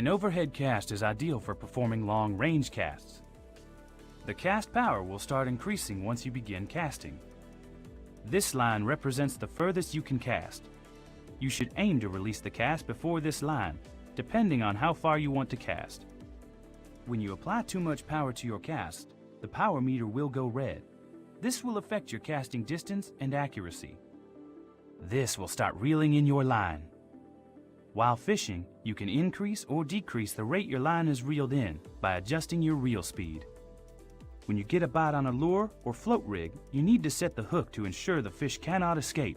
An overhead cast is ideal for performing long-range casts. The cast power will start increasing once you begin casting. This line represents the furthest you can cast. You should aim to release the cast before this line, depending on how far you want to cast. When you apply too much power to your cast, the power meter will go red. This will affect your casting distance and accuracy. This will start reeling in your line. While fishing, you can increase or decrease the rate your line is reeled in by adjusting your reel speed. When you get a bite on a lure or float rig, you need to set the hook to ensure the fish cannot escape.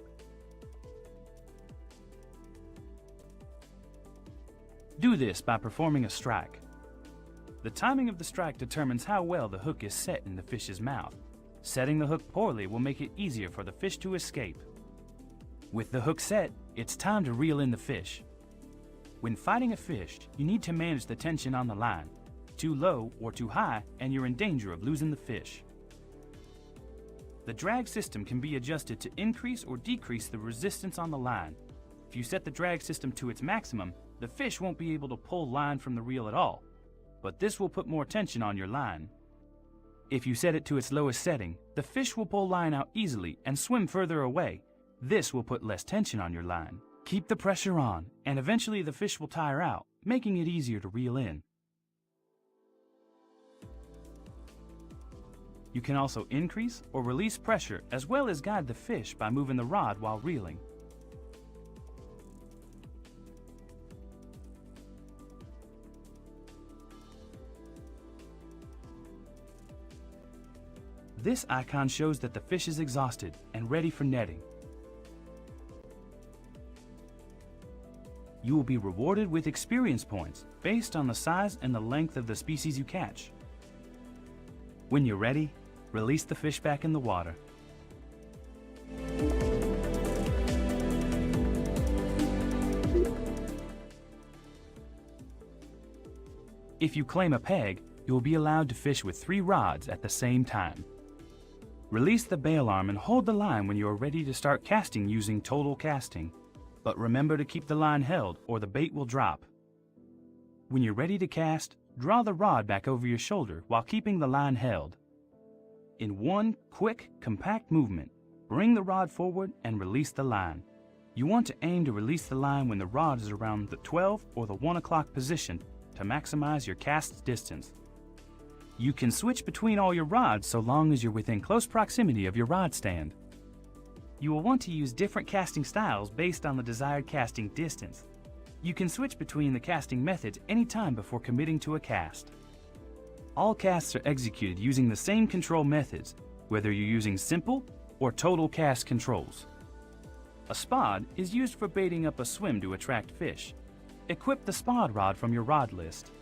Do this by performing a strike. The timing of the strike determines how well the hook is set in the fish's mouth. Setting the hook poorly will make it easier for the fish to escape. With the hook set, it's time to reel in the fish. When fighting a fish, you need to manage the tension on the line. Too low or too high, and you're in danger of losing the fish. The drag system can be adjusted to increase or decrease the resistance on the line. If you set the drag system to its maximum, the fish won't be able to pull line from the reel at all, but this will put more tension on your line. If you set it to its lowest setting, the fish will pull line out easily and swim further away. This will put less tension on your line. Keep the pressure on, and eventually the fish will tire out, making it easier to reel in. You can also increase or release pressure as well as guide the fish by moving the rod while reeling. This icon shows that the fish is exhausted and ready for netting. You will be rewarded with experience points based on the size and the length of the species you catch. When you're ready, release the fish back in the water. If you claim a peg, you will be allowed to fish with 3 rods at the same time. Release the bail arm and hold the line when you are ready to start casting using total casting. But remember to keep the line held or the bait will drop. When you're ready to cast, draw the rod back over your shoulder while keeping the line held. In one quick, compact movement, bring the rod forward and release the line. You want to aim to release the line when the rod is around the 12 or the 1 o'clock position to maximize your cast distance. You can switch between all your rods so long as you're within close proximity of your rod stand. You will want to use different casting styles based on the desired casting distance. You can switch between the casting methods anytime before committing to a cast. All casts are executed using the same control methods, whether you're using simple or total cast controls. A spod is used for baiting up a swim to attract fish. Equip the spod rod from your rod list.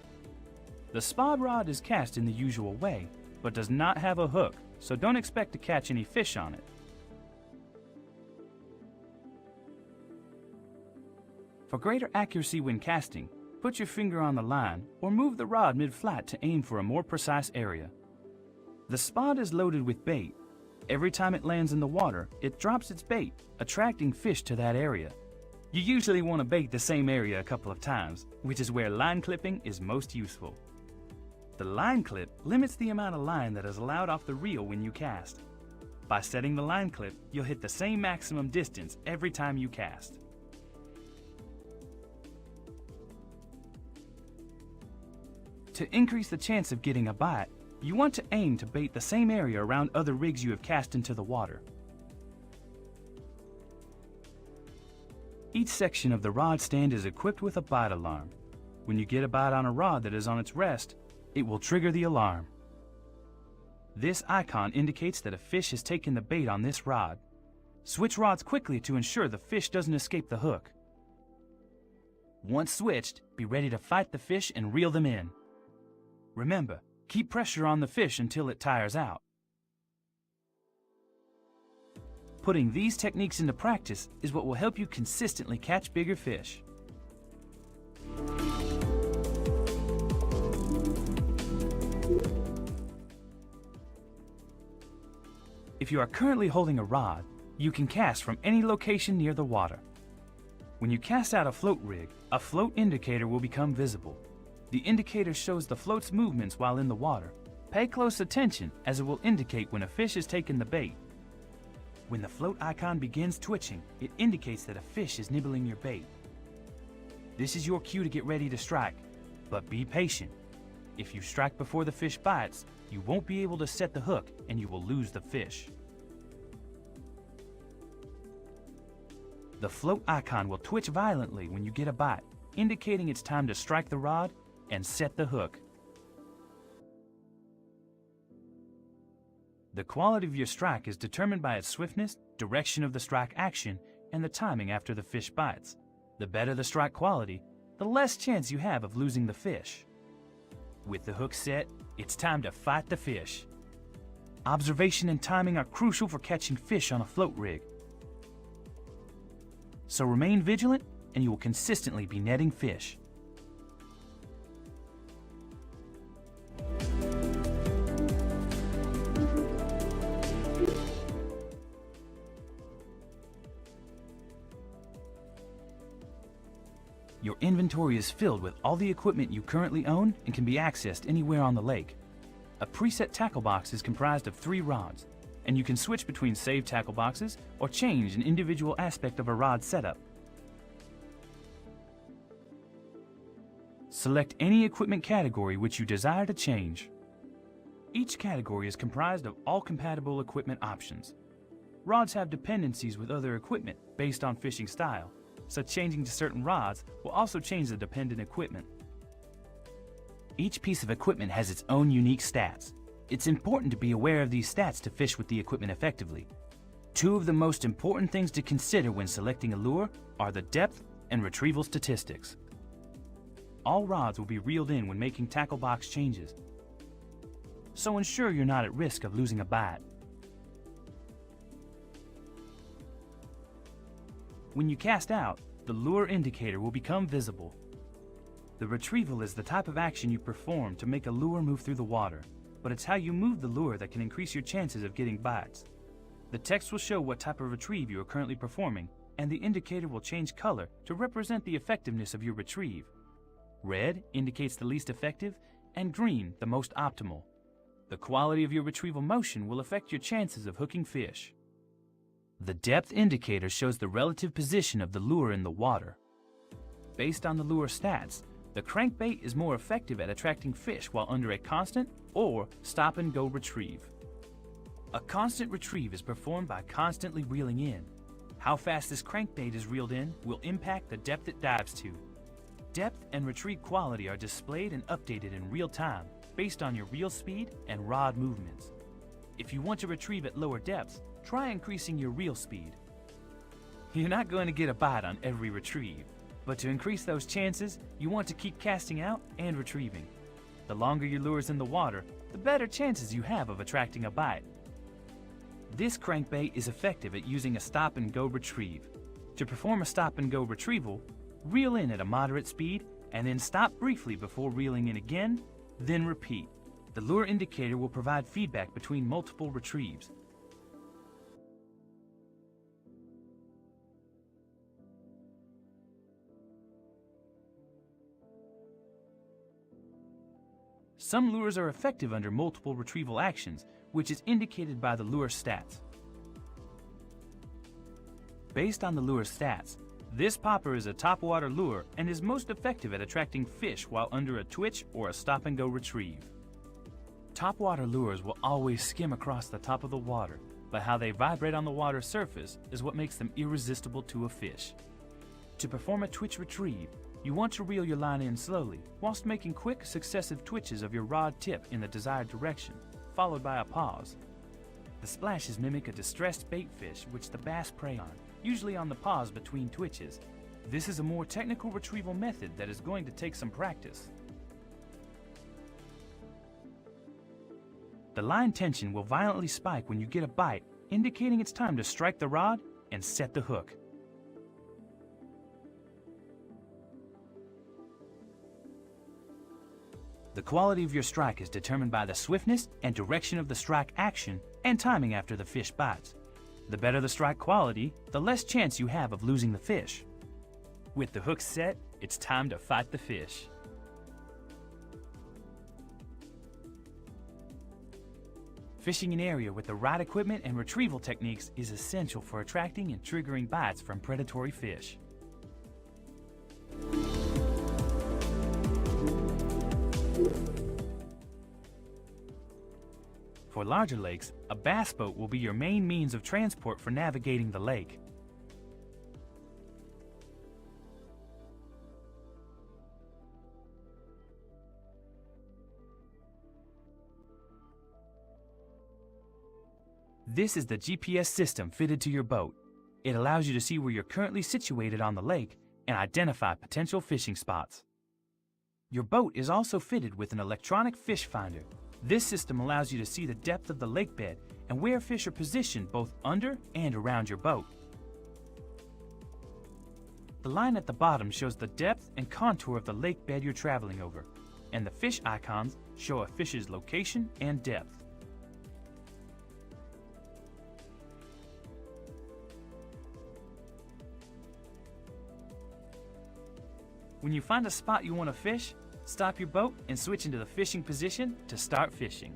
The spod rod is cast in the usual way, but does not have a hook, so don't expect to catch any fish on it. For greater accuracy when casting, put your finger on the line or move the rod mid-flat to aim for a more precise area. The spod is loaded with bait. Every time it lands in the water, it drops its bait, attracting fish to that area. You usually want to bait the same area a couple of times, which is where line clipping is most useful. The line clip limits the amount of line that is allowed off the reel when you cast. By setting the line clip, you'll hit the same maximum distance every time you cast. To increase the chance of getting a bite, you want to aim to bait the same area around other rigs you have cast into the water. Each section of the rod stand is equipped with a bite alarm. When you get a bite on a rod that is on its rest, it will trigger the alarm. This icon indicates that a fish has taken the bait on this rod. Switch rods quickly to ensure the fish doesn't escape the hook. Once switched, be ready to fight the fish and reel them in. Remember, keep pressure on the fish until it tires out. Putting these techniques into practice is what will help you consistently catch bigger fish. If you are currently holding a rod, you can cast from any location near the water. When you cast out a float rig, a float indicator will become visible. The indicator shows the float's movements while in the water. Pay close attention as it will indicate when a fish has taken the bait. When the float icon begins twitching, it indicates that a fish is nibbling your bait. This is your cue to get ready to strike, but be patient. If you strike before the fish bites, you won't be able to set the hook and you will lose the fish. The float icon will twitch violently when you get a bite, indicating it's time to strike the rod and set the hook. The quality of your strike is determined by its swiftness, direction of the strike action, and the timing after the fish bites. The better the strike quality, the less chance you have of losing the fish. With the hook set, it's time to fight the fish. Observation and timing are crucial for catching fish on a float rig. So remain vigilant and you will consistently be netting fish. Your inventory is filled with all the equipment you currently own and can be accessed anywhere on the lake. A preset tackle box is comprised of 3 rods, and you can switch between saved tackle boxes or change an individual aspect of a rod setup. Select any equipment category which you desire to change. Each category is comprised of all compatible equipment options. Rods have dependencies with other equipment based on fishing style, so changing to certain rods will also change the dependent equipment. Each piece of equipment has its own unique stats. It's important to be aware of these stats to fish with the equipment effectively. 2 of the most important things to consider when selecting a lure are the depth and retrieval statistics. All rods will be reeled in when making tackle box changes, so ensure you're not at risk of losing a bite. When you cast out, the lure indicator will become visible. The retrieval is the type of action you perform to make a lure move through the water, but it's how you move the lure that can increase your chances of getting bites. The text will show what type of retrieve you are currently performing, and the indicator will change color to represent the effectiveness of your retrieve. Red indicates the least effective, and green the most optimal. The quality of your retrieval motion will affect your chances of hooking fish. The depth indicator shows the relative position of the lure in the water. Based on the lure stats, the crankbait is more effective at attracting fish while under a constant or stop-and-go retrieve. A constant retrieve is performed by constantly reeling in. How fast this crankbait is reeled in will impact the depth it dives to. Depth and retrieve quality are displayed and updated in real time based on your reel speed and rod movements. If you want to retrieve at lower depths, try increasing your reel speed. You're not going to get a bite on every retrieve, but to increase those chances, you want to keep casting out and retrieving. The longer your lure is in the water, the better chances you have of attracting a bite. This crankbait is effective at using a stop-and-go retrieve. To perform a stop-and-go retrieval, reel in at a moderate speed and then stop briefly before reeling in again, then repeat. The lure indicator will provide feedback between multiple retrieves. Some lures are effective under multiple retrieval actions, which is indicated by the lure stats. Based on the lure stats, this popper is a topwater lure and is most effective at attracting fish while under a twitch or a stop-and-go retrieve. Topwater lures will always skim across the top of the water, but how they vibrate on the water surface is what makes them irresistible to a fish. To perform a twitch retrieve, you want to reel your line in slowly, whilst making quick, successive twitches of your rod tip in the desired direction, followed by a pause. The splashes mimic a distressed bait fish which the bass prey on, usually on the pause between twitches. This is a more technical retrieval method that is going to take some practice. The line tension will violently spike when you get a bite, indicating it's time to strike the rod and set the hook. The quality of your strike is determined by the swiftness and direction of the strike action and timing after the fish bites. The better the strike quality, the less chance you have of losing the fish. With the hook set, it's time to fight the fish. Fishing an area with the right equipment and retrieval techniques is essential for attracting and triggering bites from predatory fish. For larger lakes, a bass boat will be your main means of transport for navigating the lake. This is the GPS system fitted to your boat. It allows you to see where you're currently situated on the lake and identify potential fishing spots. Your boat is also fitted with an electronic fish finder. This system allows you to see the depth of the lake bed and where fish are positioned both under and around your boat. The line at the bottom shows the depth and contour of the lake bed you're traveling over, and the fish icons show a fish's location and depth. When you find a spot you want to fish, stop your boat and switch into the fishing position to start fishing.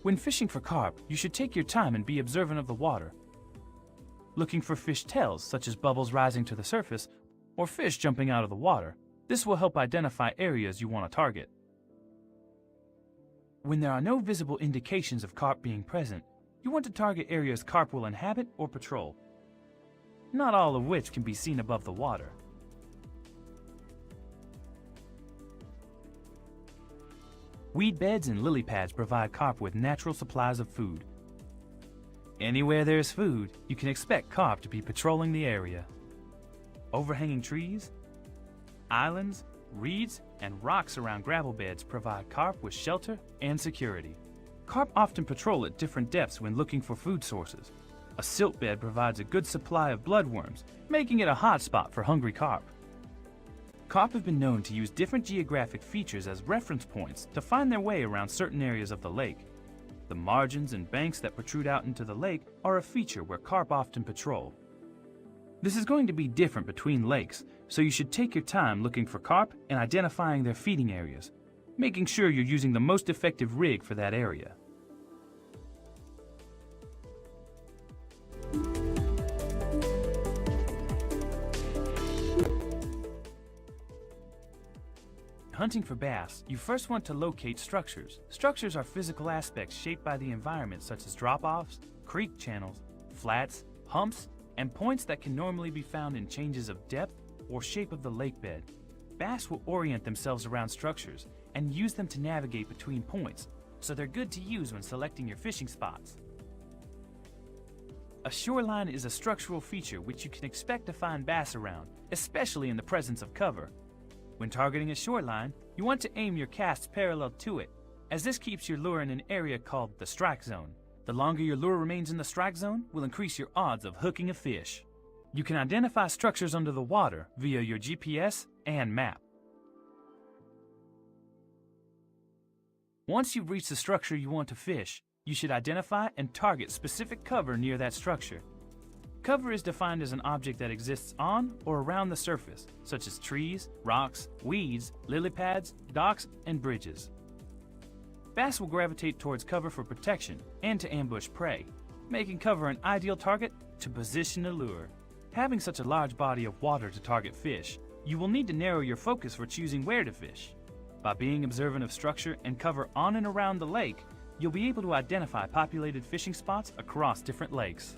When fishing for carp, you should take your time and be observant of the water. Looking for fish tails, such as bubbles rising to the surface, or fish jumping out of the water. This will help identify areas you want to target. When there are no visible indications of carp being present, you want to target areas carp will inhabit or patrol, not all of which can be seen above the water. Weed beds and lily pads provide carp with natural supplies of food. Anywhere there's food, you can expect carp to be patrolling the area. Overhanging trees, islands, reeds, and rocks around gravel beds provide carp with shelter and security. Carp often patrol at different depths when looking for food sources. A silt bed provides a good supply of bloodworms, making it a hot spot for hungry carp. Carp have been known to use different geographic features as reference points to find their way around certain areas of the lake. The margins and banks that protrude out into the lake are a feature where carp often patrol. This is going to be different between lakes, so you should take your time looking for carp and identifying their feeding areas, making sure you're using the most effective rig for that area. Hunting for bass, you first want to locate structures. Structures are physical aspects shaped by the environment such as drop-offs, creek channels, flats, humps, and points that can normally be found in changes of depth or shape of the lake bed. Bass will orient themselves around structures and use them to navigate between points, so they're good to use when selecting your fishing spots. A shoreline is a structural feature which you can expect to find bass around, especially in the presence of cover. When targeting a shoreline, you want to aim your casts parallel to it, as this keeps your lure in an area called the strike zone. The longer your lure remains in the strike zone will increase your odds of hooking a fish. You can identify structures under the water via your GPS and map. Once you've reached the structure you want to fish, you should identify and target specific cover near that structure. Cover is defined as an object that exists on or around the surface, such as trees, rocks, weeds, lily pads, docks, and bridges. Bass will gravitate towards cover for protection and to ambush prey, making cover an ideal target to position a lure. Having such a large body of water to target fish, you will need to narrow your focus for choosing where to fish. By being observant of structure and cover on and around the lake, you'll be able to identify populated fishing spots across different lakes.